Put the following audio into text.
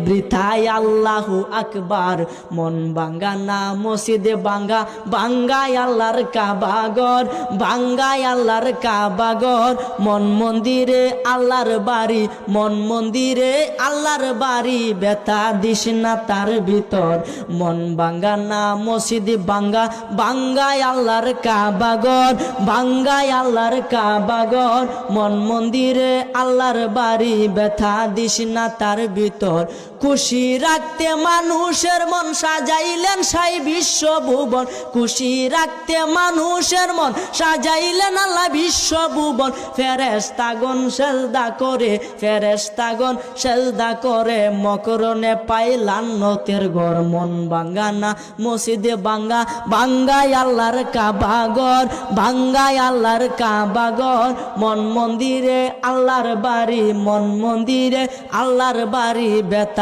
বৃথায় আল্লাহু আকবার। মন ভাঙ্গা না মসজিদে ভাঙ্গা, ভাঙ্গায় আল্লাহর কাবাগর, ভাঙ্গায় আল্লাহর কাবাগর। মন মন্দিরে আল্লাহর বাড়ি, মন মন্দিরে আল্লাহর বাড়ি, ব্যথা দিস না তার ভিতর। মন ভাঙ্গা না মসজিদে ভাঙ্গা, ভাঙ্গায় আল্লাহর কাবাগর, ভাঙ্গায় আল্লাহর কাবাগর। মন মন্দিরে আল্লাহর বাড়ি, ব্যথা দিস না তার ভিতর। খুশি রাখতে মানুষের মন সাজাইলেন সাই বিশ্বভুবন, খুশি রাখতে মানুষের মন সাজাইলেন আল্লাহ বিশ্বভুবন। ফেরেশতাগণ সেজদা করে, ফেরেশতাগণ সেজদা করে, মকরণে পাইলাম নতের ঘর। মন ভাঙ্গা না মসজিদে ভাঙ্গা, ভাঙ্গায় আল্লাহর কাবাগর, ভাঙ্গায় আল্লাহর কাবাগর। মন মন্দিরে আল্লাহর বাড়ি, মন মন্দিরে আল্লাহর বাড়ি,